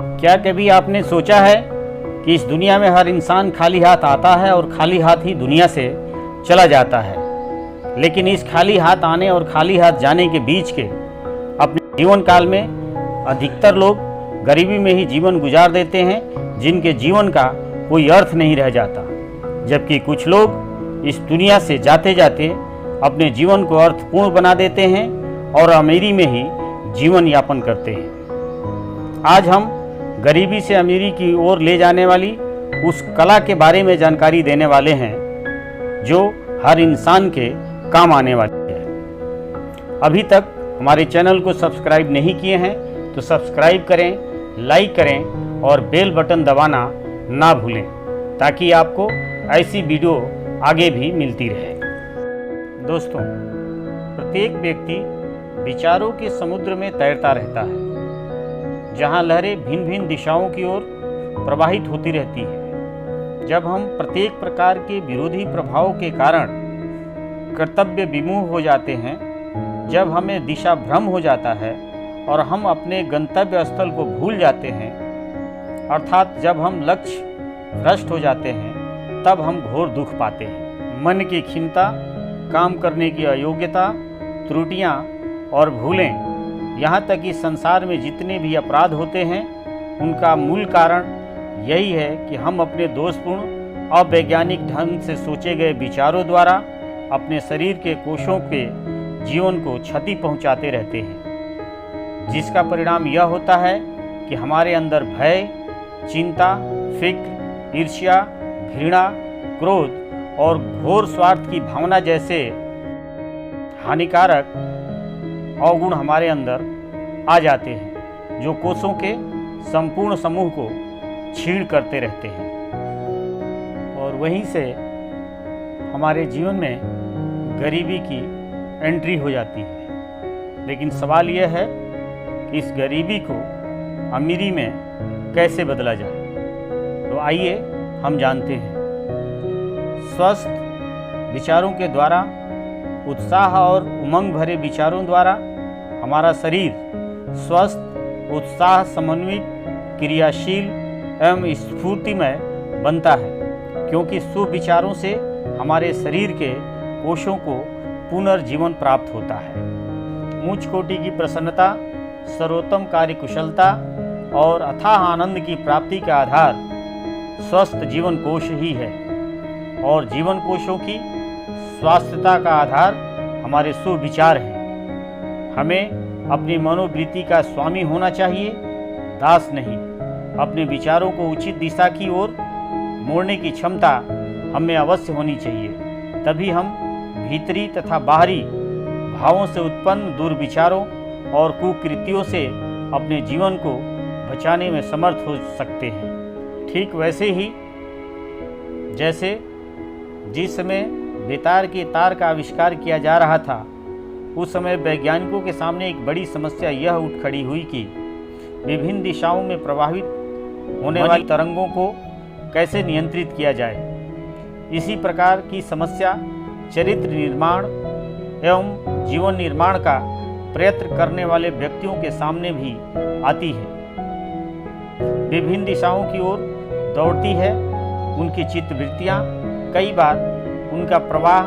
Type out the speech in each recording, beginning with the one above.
क्या कभी आपने सोचा है कि इस दुनिया में हर इंसान खाली हाथ आता है और खाली हाथ ही दुनिया से चला जाता है, लेकिन इस खाली हाथ आने और खाली हाथ जाने के बीच के अपने जीवन काल में अधिकतर लोग गरीबी में ही जीवन गुजार देते हैं, जिनके जीवन का कोई अर्थ नहीं रह जाता। जबकि कुछ लोग इस दुनिया से जाते जाते अपने जीवन को अर्थपूर्ण बना देते हैं और अमीरी में ही जीवन यापन करते हैं। आज हम गरीबी से अमीरी की ओर ले जाने वाली उस कला के बारे में जानकारी देने वाले हैं जो हर इंसान के काम आने वाली है। अभी तक हमारे चैनल को सब्सक्राइब नहीं किए हैं तो सब्सक्राइब करें, लाइक करें और बेल बटन दबाना ना भूलें, ताकि आपको ऐसी वीडियो आगे भी मिलती रहे। दोस्तों, प्रत्येक व्यक्ति विचारों के समुद्र में तैरता रहता है, जहां लहरें भिन्न भिन्न दिशाओं की ओर प्रवाहित होती रहती है। जब हम प्रत्येक प्रकार के विरोधी प्रभावों के कारण कर्तव्य विमुख हो जाते हैं, जब हमें दिशा भ्रम हो जाता है और हम अपने गंतव्य स्थल को भूल जाते हैं, अर्थात जब हम लक्ष्य भ्रष्ट हो जाते हैं, तब हम घोर दुख पाते हैं। मन की खिन्नता, काम करने की अयोग्यता, त्रुटियां और भूलें, यहाँ तक कि संसार में जितने भी अपराध होते हैं, उनका मूल कारण यही है कि हम अपने दोषपूर्ण अवैज्ञानिक ढंग से सोचे गए विचारों द्वारा अपने शरीर के कोषों के जीवन को क्षति पहुँचाते रहते हैं, जिसका परिणाम यह होता है कि हमारे अंदर भय, चिंता, फिक्र, ईर्ष्या, घृणा, क्रोध और घोर स्वार्थ की भावना जैसे हानिकारक अवगुण हमारे अंदर आ जाते हैं, जो कोषों के संपूर्ण समूह को छीण करते रहते हैं और वहीं से हमारे जीवन में गरीबी की एंट्री हो जाती है। लेकिन सवाल यह है कि इस गरीबी को अमीरी में कैसे बदला जाए। तो आइए हम जानते हैं। स्वस्थ विचारों के द्वारा, उत्साह और उमंग भरे विचारों द्वारा हमारा शरीर स्वस्थ, उत्साह समन्वित, क्रियाशील एवं स्फूर्तिमय बनता है, क्योंकि शुभ विचारों से हमारे शरीर के कोषों को पुनर्जीवन प्राप्त होता है। उच्च कोटि की प्रसन्नता, सर्वोत्तम कार्य कुशलता और अथाह आनंद की प्राप्ति का आधार स्वस्थ जीवन कोश ही है, और जीवन कोशों की स्वास्थ्यता का आधार हमारे शुभ विचार हैं। हमें अपनी मनोवृत्ति का स्वामी होना चाहिए, दास नहीं। अपने विचारों को उचित दिशा की ओर मोड़ने की क्षमता हमें अवश्य होनी चाहिए। तभी हम भीतरी तथा बाहरी भावों से उत्पन्न दुर्विचारों और कुकृत्यों से अपने जीवन को बचाने में समर्थ हो सकते हैं। ठीक वैसे ही जैसे जिस समय बेतार के तार का आविष्कार किया जा रहा था, उस समय वैज्ञानिकों के सामने एक बड़ी समस्या यह उठ खड़ी हुई कि विभिन्न दिशाओं में प्रवाहित होने वाली तरंगों को कैसे नियंत्रित किया जाए। इसी प्रकार की समस्या चरित्र निर्माण एवं जीवन निर्माण का प्रयत्न करने वाले व्यक्तियों के सामने भी आती है। विभिन्न दिशाओं की ओर दौड़ती है उनकी चित्तवृत्तियाँ। कई बार उनका प्रवाह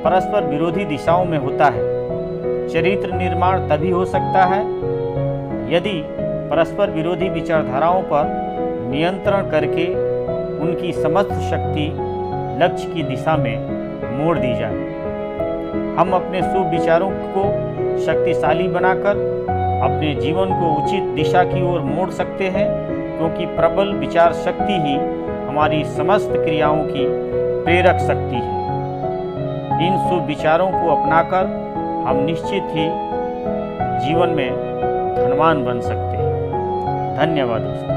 परस्पर विरोधी दिशाओं में होता है। चरित्र निर्माण तभी हो सकता है यदि परस्पर विरोधी विचारधाराओं पर नियंत्रण करके उनकी समस्त शक्ति लक्ष्य की दिशा में मोड़ दी जाए। हम अपने शुभ विचारों को शक्तिशाली बनाकर अपने जीवन को उचित दिशा की ओर मोड़ सकते हैं, क्योंकि प्रबल विचार शक्ति ही हमारी समस्त क्रियाओं की प्रेरक शक्ति है। इन शुभ विचारों को अपनाकर हम निश्चित ही जीवन में धनवान बन सकते हैं। धन्यवाद दोस्तों।